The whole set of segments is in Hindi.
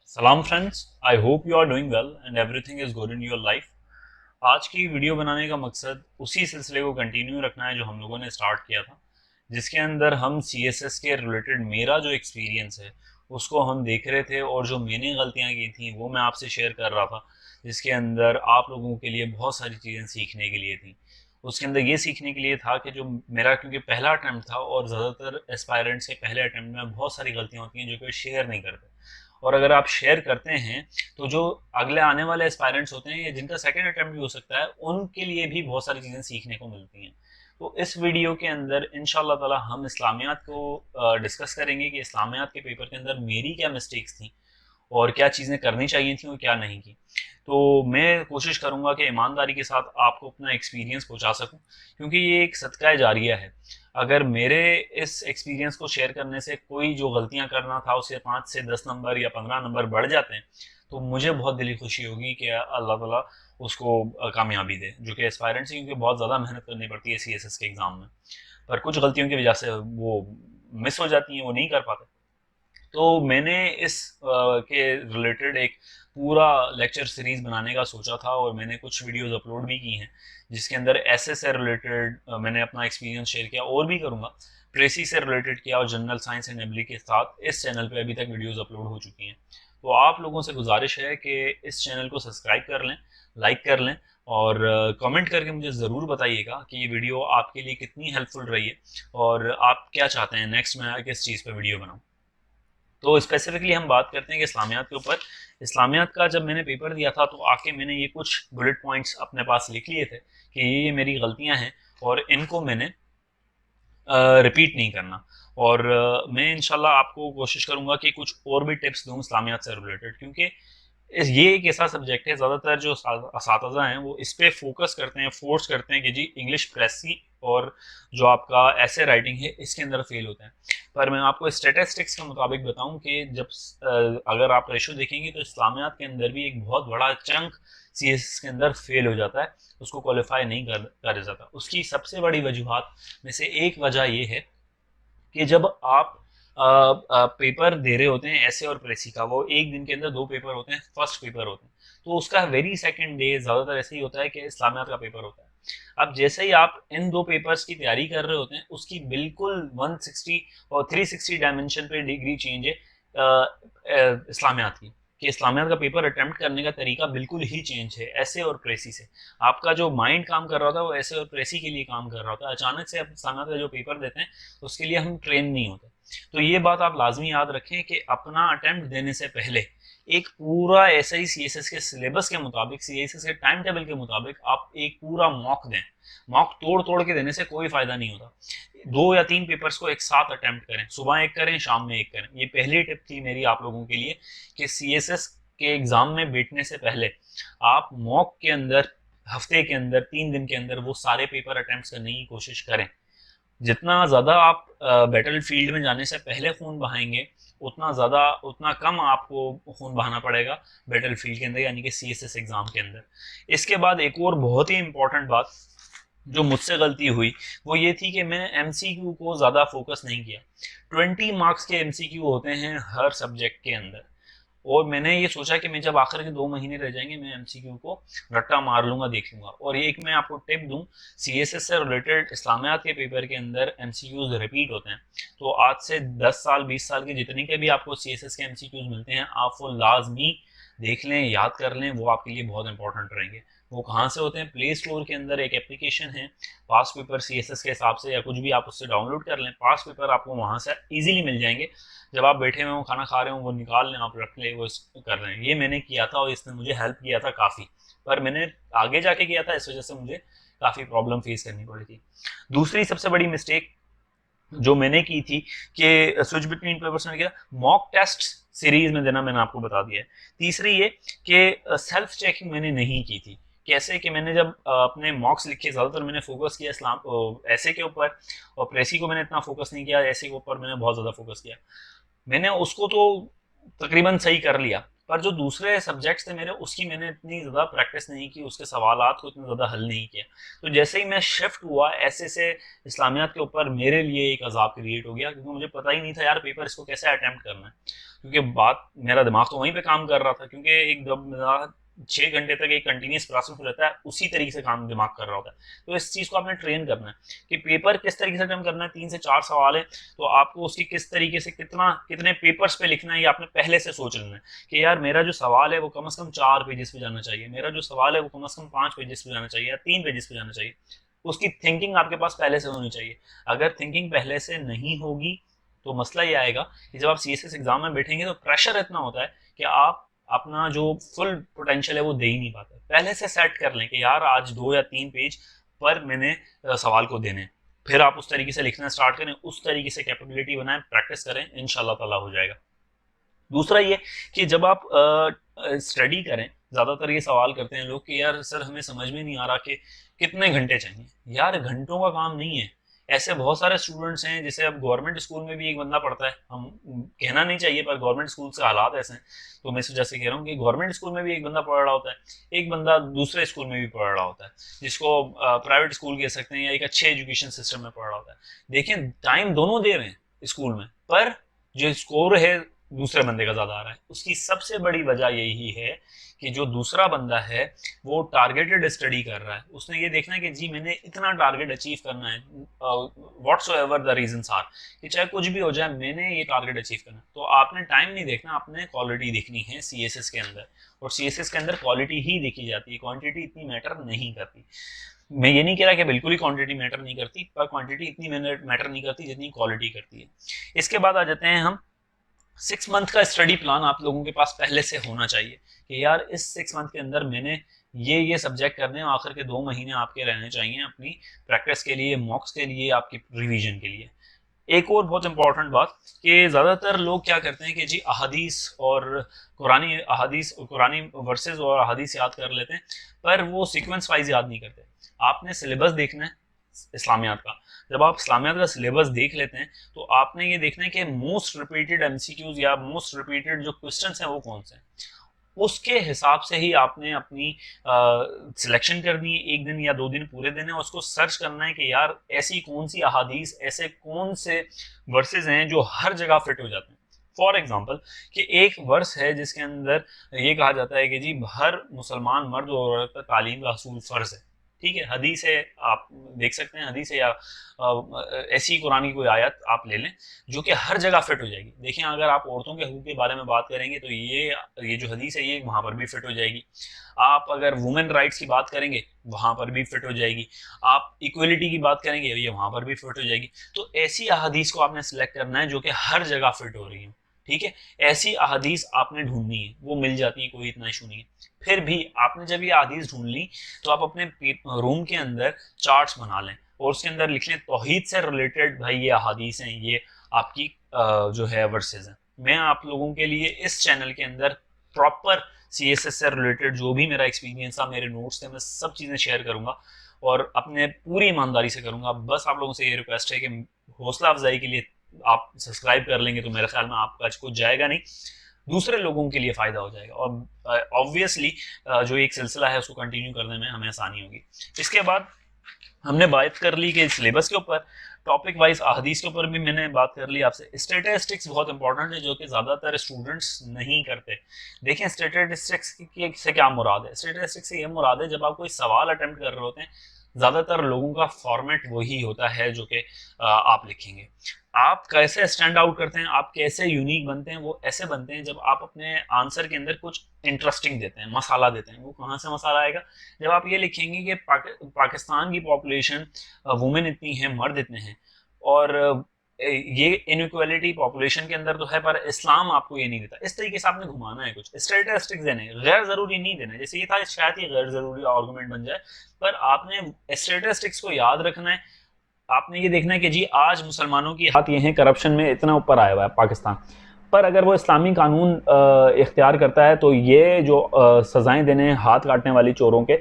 सलाम friends, I hope you are doing well and everything is good in your life. आज की वीडियो बनाने का मकसद उसी सिलसिले को कंटिन्यू रखना है जो हम लोगों ने स्टार्ट किया था, जिसके अंदर हम CSS के रिलेटेड मेरा जो एक्सपीरियंस है उसको हम देख रहे थे और जो मैंने गलतियां की थी वो मैं आपसे शेयर कर रहा था, जिसके अंदर आप लोगों के लिए बहुत सारी चीज़ें सीखने के लिए थी। उसके अंदर ये सीखने के लिए था कि जो मेरा क्योंकि पहला अटैम्प्ट था और ज़्यादातर एस्पायरेंट्स के पहले अटैम्प्ट में बहुत सारी गलतियां होती हैं जो कि शेयर नहीं करते, और अगर आप शेयर करते हैं तो जो अगले आने वाले एस्पायरेंट्स होते हैं या जिनका सेकंड अटेम्प्ट भी हो सकता है उनके लिए भी बहुत सारी चीज़ें सीखने को मिलती हैं। तो इस वीडियो के अंदर इंशाल्लाह ताला हम इस्लामियात को डिस्कस करेंगे कि इस्लामियात के पेपर के अंदर मेरी क्या मिस्टेक्स थी और क्या चीज़ें करनी चाहिए थी और क्या नहीं की। तो मैं कोशिश करूंगा कि ईमानदारी के साथ आपको अपना एक्सपीरियंस पहुंचा सकूं, क्योंकि ये एक सदका जारिया है। अगर मेरे इस एक्सपीरियंस को शेयर करने से कोई जो गलतियां करना था उससे 5 से 10 नंबर या 15 नंबर बढ़ जाते हैं तो मुझे बहुत दिली खुशी होगी कि अल्लाह ताला उसको कामयाबी दे, जो कि एस्पायरेंट्स क्योंकि बहुत ज़्यादा मेहनत करनी पड़ती है CSS के एग्ज़ाम में, पर कुछ गलतियों की वजह से वो मिस हो जाती हैं, वो नहीं कर पाते। तो मैंने इस के रिलेटेड एक पूरा लेक्चर सीरीज बनाने का सोचा था और मैंने कुछ वीडियोस अपलोड भी की हैं, जिसके अंदर एसए से रिलेटेड मैंने अपना एक्सपीरियंस शेयर किया और भी करूँगा, ट्रेसी से रिलेटेड किया और जनरल साइंस एंड एबली के साथ इस चैनल पे अभी तक वीडियोस अपलोड हो चुकी हैं। तो आप लोगों से गुजारिश है कि इस चैनल को सब्सक्राइब कर लें, लाइक कर लें और कमेंट करके मुझे ज़रूर बताइएगा कि ये वीडियो आपके लिए कितनी हेल्पफुल रही है और आप क्या चाहते हैं नेक्स्ट मैं किस चीज़ पर वीडियो बनाऊँ। तो स्पेसिफिकली हम बात करते हैं कि इस्लामियात के ऊपर। इस्लामियात का जब मैंने पेपर दिया था तो आके मैंने ये कुछ बुलेट पॉइंट्स अपने पास लिख लिए थे कि ये मेरी गलतियां हैं और इनको मैंने रिपीट नहीं करना। और मैं इंशाल्लाह आपको कोशिश करूंगा कि कुछ और भी टिप्स दूं इस्लामियात से रिलेटेड, क्योंकि ये एक ऐसा सब्जेक्ट है, ज़्यादातर जो असातिज़ा हैं वो इस पे फोकस करते हैं, फोर्स करते हैं कि जी इंग्लिश प्रेसी और जो आपका ऐसे राइटिंग है इसके अंदर फेल होते हैं। पर मैं आपको स्टेटिस्टिक्स के मुताबिक बताऊं कि जब अगर आप रेशो देखेंगे तो इस्लामियात के अंदर भी एक बहुत बड़ा चंक CSS के अंदर फेल हो जाता है, उसको क्वालिफाई नहीं कर जाता। उसकी सबसे बड़ी वजूहत में से एक वजह ये है कि जब आप पेपर दे रहे होते हैं ऐसे और प्रेसी का, वो एक दिन के अंदर दो पेपर होते हैं, फर्स्ट पेपर होते हैं, तो उसका वेरी सेकंड डे ज़्यादातर ऐसे ही होता है कि इस्लामियात का पेपर होता है। अब जैसे ही आप इन दो पेपर्स की तैयारी कर रहे होते हैं उसकी बिल्कुल 160 और 360 डायमेंशन पे डिग्री चेंज है इस्लामियात की, कि इस्लामियात का पेपर अटेम्प्ट करने का तरीका बिल्कुल ही चेंज है ऐसे और प्रेसी से। आपका जो माइंड काम कर रहा था वो ऐसे और प्रेसी के लिए काम कर रहा था, अचानक से आप इस्लामियात का जो पेपर देते हैं उसके लिए हम ट्रेन नहीं होते। तो ये बात आप लाजमी याद रखें कि अपना अटेम्प्ट देने से पहले एक पूरा ऐसा ही CSS के सिलेबस के मुताबिक, CSS के टाइम टेबल के मुताबिक आप एक पूरा मॉक दें। मॉक तोड़ तोड़ के देने से कोई फायदा नहीं होता। 2 या 3 पेपर्स को एक साथ अटेम्प्ट करें, सुबह एक करें शाम में एक करें। ये पहली टिप थी मेरी आप लोगों के लिए कि CSS के एग्जाम में बैठने से पहले आप मॉक के अंदर हफ्ते के अंदर 3 दिन के अंदर वो सारे पेपर अटेम्प्ट करने की कोशिश करें। जितना ज़्यादा आप बैटल फील्ड में जाने से पहले खून बहाएंगे उतना कम आपको खून बहाना पड़ेगा बैटल फील्ड के अंदर, यानी कि CSS एग्जाम के अंदर। इसके बाद एक और बहुत ही इंपॉर्टेंट बात जो मुझसे गलती हुई वो ये थी कि मैंने MCQ को ज़्यादा फोकस नहीं किया। 20 मार्क्स के MCQ होते हैं हर सब्जेक्ट के अंदर, और मैंने ये सोचा कि मैं जब आखिर के 2 महीने रह जाएंगे मैं MCQ को रट्टा मार लूंगा, देख लूंगा। और ये एक मैं आपको टिप दूं, CSS से रिलेटेड इस्लामियात के पेपर के अंदर MCQs रिपीट होते हैं। तो आज से 10 साल 20 साल के जितने के भी आपको CSS के MCQs मिलते हैं आप वो लाजमी देख लें, याद कर लें, वो आपके लिए बहुत इंपॉर्टेंट रहेंगे। वो कहाँ से होते हैं? प्ले स्टोर के अंदर एक एप्लीकेशन है पास पेपर CSS के हिसाब से, या कुछ भी आप उससे डाउनलोड कर लें, पास पेपर आपको वहाँ से इजीली मिल जाएंगे। जब आप बैठे हुए हो खाना खा रहे हो वो निकाल लें, आप रख लें, वो कर रहे हैं। ये मैंने किया था और इसने मुझे हेल्प किया था काफ़ी, पर मैंने आगे जाके किया था इस वजह से मुझे काफ़ी प्रॉब्लम फेस करनी पड़ी थी। दूसरी सबसे बड़ी मिस्टेक जो मैंने की थी कि स्विच बिटवीन पेपर्स में, क्या मॉक टेस्ट सीरीज में देना मैंने आपको बता दिया है। तीसरी ये कि सेल्फ चेकिंग मैंने नहीं की थी। कैसे कि मैंने जब अपने मॉक्स लिखे, ज़्यादातर मैंने फोकस किया इस्लाम ऐसे के ऊपर, और प्रेसी को मैंने इतना फोकस नहीं किया, ऐसे के ऊपर मैंने बहुत ज़्यादा फोकस किया। मैंने उसको तो तकरीबन सही कर लिया, पर जो दूसरे सब्जेक्ट्स थे मेरे उसकी मैंने इतनी ज़्यादा प्रैक्टिस नहीं की, उसके सवालात को इतना ज़्यादा हल नहीं किया। तो जैसे ही मैं शिफ्ट हुआ ऐसे से इस्लामियात के ऊपर, मेरे लिए एक अजाब क्रिएट हो गया, क्योंकि मुझे पता ही नहीं था यार पेपर इसको कैसे अटैम्प्ट करना है। क्योंकि बात मेरा दिमाग तो वहीं पे काम कर रहा था, क्योंकि एक 6 घंटे तक एक कंटिन्यूस प्रोसेस रहता है, उसी तरीके से काम दिमाग कर रहा होता है। तो इस चीज़ को आपने ट्रेन करना है कि पेपर किस तरीके से अटेम्प्ट करना है। 3 से 4 सवाल है, तो आपको उसकी किस तरीके से कितने पेपर्स पे लिखना है, ये आपने पहले से सोच लेना है कि यार मेरा जो सवाल है वो कम से कम 4 पेजेस पे जाना चाहिए, मेरा जो सवाल है वो कम से कम 5 पेजेस पे जाना चाहिए या 3 पेजेस पे जाना चाहिए। उसकी थिंकिंग आपके पास पहले से होनी चाहिए। अगर थिंकिंग पहले से नहीं होगी तो मसला ये आएगा कि जब आप CSS एग्जाम में बैठेंगे तो प्रेशर इतना होता है कि आप अपना जो फुल पोटेंशियल है वो दे ही नहीं पाते। पहले से सेट कर लें कि यार आज 2 या 3 पेज पर मैंने सवाल को देने, फिर आप उस तरीके से लिखना स्टार्ट करें, उस तरीके से कैपेबिलिटी बनाएं, प्रैक्टिस करें, इंशाल्लाह ताला हो जाएगा। दूसरा ये कि जब आप स्टडी करें, ज़्यादातर ये सवाल करते हैं लोग कि यार सर हमें समझ में नहीं आ रहा कि कितने घंटे चाहिए। यार घंटों का काम नहीं है, ऐसे बहुत सारे स्टूडेंट्स हैं, जैसे अब गवर्नमेंट स्कूल में भी एक बंदा पढ़ता है, हम कहना नहीं चाहिए पर गवर्नमेंट स्कूल से हालात ऐसे हैं, तो मैं जैसे कह रहा हूँ कि गवर्नमेंट स्कूल में भी एक बंदा पढ़ रहा होता है, एक बंदा दूसरे स्कूल में भी पढ़ रहा होता है, जिसको प्राइवेट स्कूल कह सकते हैं या एक अच्छे एजुकेशन सिस्टम में पढ़ रहा होता है। देखिए टाइम दोनों दे रहे हैं स्कूल में, पर जो स्कोर है दूसरे बंदे का ज़्यादा आ रहा है। उसकी सबसे बड़ी वजह यही है कि जो दूसरा बंदा है वो टारगेटेड स्टडी कर रहा है, उसने ये देखना है कि जी मैंने इतना टारगेट अचीव करना है, व्हाट्सोएवर द रीजंस आर, कि चाहे कुछ भी हो जाए मैंने ये टारगेट अचीव करना है। तो आपने टाइम नहीं देखना, आपने क्वालिटी देखनी है CSS के अंदर, और CSS के अंदर क्वालिटी ही देखी जाती है, क्वांटिटी इतनी मैटर नहीं करती। मैं ये नहीं कह रहा कि बिल्कुल ही क्वांटिटी मैटर नहीं करती, पर क्वांटिटी इतनी मैटर नहीं करती जितनी क्वालिटी करती है। इसके बाद आ जाते हैं हम 6 मंथ का स्टडी प्लान आप लोगों के पास पहले से होना चाहिए कि यार इस 6 मंथ के अंदर मैंने ये सब्जेक्ट करने हैं, आखिर के 2 महीने आपके रहने चाहिए अपनी प्रैक्टिस के लिए, मॉक्स के लिए, आपकी रिवीजन के लिए। एक और बहुत इंपॉर्टेंट बात कि ज़्यादातर लोग क्या करते हैं कि जी अहादीस और कुरानी वर्सेस और अहादीस याद कर लेते हैं, पर वो सीक्वेंस वाइज याद नहीं करते। आपने सिलेबस देखना है इस्लामियात का। जब आप इस्लामियात का सिलेबस देख लेते हैं तो आपने ये देखना है कि मोस्ट रिपीटेड MCQs या मोस्ट रिपीटेड जो क्वेश्चंस हैं वो कौन से हैं, उसके हिसाब से ही आपने अपनी सिलेक्शन करनी है। 1 दिन या 2 दिन पूरे दिन है उसको सर्च करना है कि यार ऐसी कौन सी अहादीस, ऐसे कौन से वर्सेज हैं जो हर जगह फिट हो जाते हैं। फॉर एग्जाम्पल कि एक वर्स है जिसके अंदर ये कहा जाता है कि जी हर मुसलमान मर्द और औरत पर तालीम का हसूल फ़र्ज है, ठीक है, हदीस है, आप देख सकते हैं हदीस है, या ऐसी कुरान की कोई आयत आप ले लें जो कि हर जगह फिट हो जाएगी। देखिए अगर आप औरतों के हकूक़ के बारे में बात करेंगे तो ये जो हदीस है ये वहाँ पर भी फिट हो जाएगी। आप अगर वुमेन राइट्स की बात करेंगे वहाँ पर भी फिट हो जाएगी। आप इक्वलिटी की बात करेंगे ये वहाँ पर भी फिट हो जाएगी। तो ऐसी अहादीस को आपने सेलेक्ट करना है जो कि हर जगह फिट हो रही है, ठीक है। ऐसी अहादीस आपने ढूंढनी है, वो मिल जाती है, कोई इतना इशू नहीं है। फिर भी आपने जब ये अहादीस ढूंढ ली तो आप अपने रूम के अंदर चार्ट्स बना लें और उसके अंदर लिख लें तौहीद से रिलेटेड भाई ये अहादीस हैं, ये आपकी जो है वर्सेज हैं। मैं आप लोगों के लिए इस चैनल के अंदर प्रॉपर CSS से रिलेटेड जो भी मेरा एक्सपीरियंस था, मेरे नोट्स थे, मैं सब चीज़ें शेयर करूंगा और अपने पूरी ईमानदारी से करूंगा। बस आप लोगों से ये रिक्वेस्ट है कि हौसला अफजाई के लिए आप सब्सक्राइब कर लेंगे तो मेरे ख्याल में आपका कुछ जाएगा नहीं, दूसरे लोगों के लिए फ़ायदा हो जाएगा और ऑब्वियसली जो एक सिलसिला है उसको कंटिन्यू करने में हमें आसानी होगी। इसके बाद हमने बात कर ली कि सिलेबस के ऊपर, टॉपिक वाइज अहादीस के ऊपर भी मैंने बात कर ली आपसे। स्टैटिस्टिक्स बहुत इंपॉर्टेंट है जो कि ज़्यादातर स्टूडेंट्स नहीं करते। देखें स्टैटिस्टिक्स से क्या मुराद है, स्टैटिस्टिक्स से ये मुराद है जब आप कोई सवाल अटेम्प्ट कर रहे होते हैं, ज़्यादातर लोगों का फॉर्मेट वही होता है जो कि आप लिखेंगे। आप कैसे स्टैंड आउट करते हैं, आप कैसे यूनिक बनते हैं, वो ऐसे बनते हैं जब आप अपने आंसर के अंदर कुछ इंटरेस्टिंग देते हैं, मसाला देते हैं। वो कहाँ से मसाला आएगा, जब आप ये लिखेंगे कि पाकिस्तान की पॉपुलेशन वुमेन इतनी है, मर्द इतने हैं, और ये इनइक्वालिटी पॉपुलेशन के अंदर तो है पर इस्लाम आपको ये नहीं देता। इस तरीके से आपने घुमाना है, कुछ स्टैटिस्टिक्स देने, गैर जरूरी नहीं देना। जैसे ये था शायद ये गैर जरूरी आर्गुमेंट बन जाए, पर आपने स्टैटिस्टिक्स को याद रखना है। आपने ये देखना है कि जी आज मुसलमानों की हाथ ये हैं करप्शन में इतना ऊपर आया हुआ है पाकिस्तान, पर अगर वो इस्लामी कानून इख्तियार करता है तो ये जो सज़ाएं देने हाथ काटने वाली चोरों के,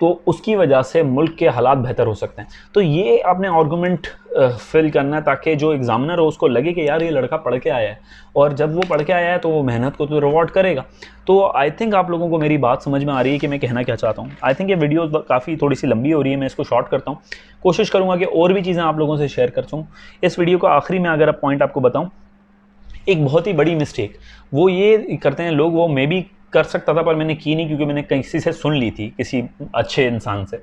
तो उसकी वजह से मुल्क के हालात बेहतर हो सकते हैं। तो ये आपने आर्गूमेंट फिल करना है ताकि जो एग्जामिनर हो उसको लगे कि यार ये लड़का पढ़ के आया है, और जब वो पढ़ के आया है तो वो मेहनत को तो रिवॉर्ड करेगा। तो आई थिंक आप लोगों को मेरी बात समझ में आ रही है कि मैं कहना क्या चाहता हूँ। आई थिंक ये वीडियो काफ़ी थोड़ी सी लंबी हो रही है, मैं इसको शॉर्ट करता हूँ, कोशिश करूँगा कि और भी चीज़ें आप लोगों से शेयर कर सकूँ। इस वीडियो का आखिरी में अगर आप पॉइंट आपको बताऊँ एक बहुत ही बड़ी मिस्टेक वो ये करते हैं लोग, वो मैं भी कर सकता था पर मैंने की नहीं क्योंकि मैंने किसी से सुन ली थी, किसी अच्छे इंसान से।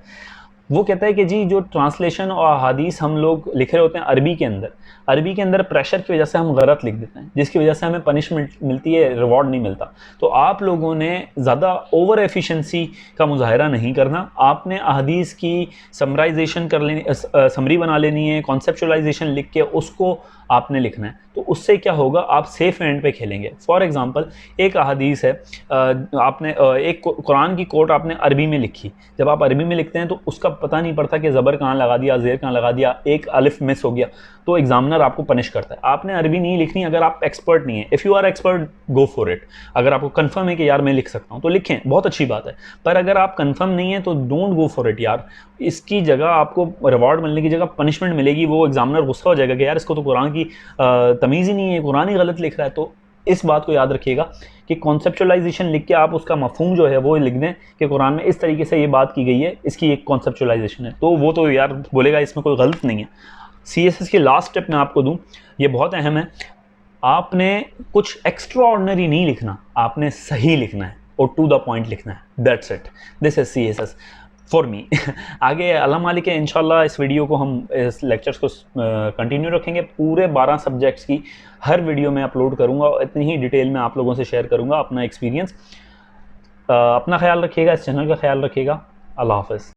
वो कहता है कि जी जो ट्रांसलेशन और हदीस हम लोग लिख रहे होते हैं अरबी के अंदर प्रेशर की वजह से हम गलत लिख देते हैं, जिसकी वजह से हमें पनिशमेंट मिलती है, रिवॉर्ड नहीं मिलता। तो आप लोगों ने ज़्यादा ओवर एफिशिएंसी का मुजाहरा नहीं करना, आपने अहदीस की समराइजेशन कर लेनी, समरी बना लेनी है, कॉन्सेप्चुलाइजेशन लिख के उसको आपने लिखना है। तो उससे क्या होगा, आप सेफ एंड पे खेलेंगे। फॉर एग्जांपल एक अहदीस है, आपने एक कुरान की कोट आपने अरबी में लिखी। जब आप अरबी में लिखते हैं तो उसका पता नहीं पड़ता कि ज़बर कहाँ लगा दिया, ज़ेर कहाँ लगा दिया, एक अलिफ मिस हो गया, तो एग्जामिनर आपको पनिश करता है। आपने अरबी नहीं लिखनी अगर आप एक्सपर्ट नहीं है। If you are expert go for it. अगर आपको कंफर्म है कि यार मैं लिख सकता हूँ तो लिखें, बहुत अच्छी बात है। पर अगर आप कंफर्म नहीं है तो डोंट गो फॉर इट यार। इसकी जगह आपको रिवॉर्ड मिलने की जगह पनिशमेंट मिलेगी। वो एग्जामिनर गुस्सा हो जाएगा कि यार इसको तो कुरान की तमीज़ ही नहीं है, कुरान ही गलत लिख रहा है। तो इस बात को याद रखिएगा कि कॉन्सेप्चुलाइजेशन लिख के आप उसका मफहूम जो है वो लिख दें कि कुरान में इस तरीके से ये बात की गई है, इसकी एक कॉन्सेप्चुलाइजेशन है। तो वो तो यार बोलेगा इसमें कोई गलत नहीं है। CSS की लास्ट स्टेप मैं आपको दूं, ये बहुत अहम है। आपने कुछ एक्स्ट्रा ऑर्डिनरी नहीं लिखना, आपने सही लिखना है और टू द पॉइंट लिखना है। That's it, this is CSS for me. आगे अल्लाह मालिक है, इंशाल्लाह इस वीडियो को हम इस लेक्चर्स को कंटिन्यू रखेंगे। पूरे 12 सब्जेक्ट्स की हर वीडियो में अपलोड करूंगा और इतनी ही डिटेल में आप लोगों से शेयर करूंगा अपना एक्सपीरियंस। अपना ख्याल रखिएगा, इस चैनल का ख्याल रखिएगा। अल्लाह हाफ़िज़।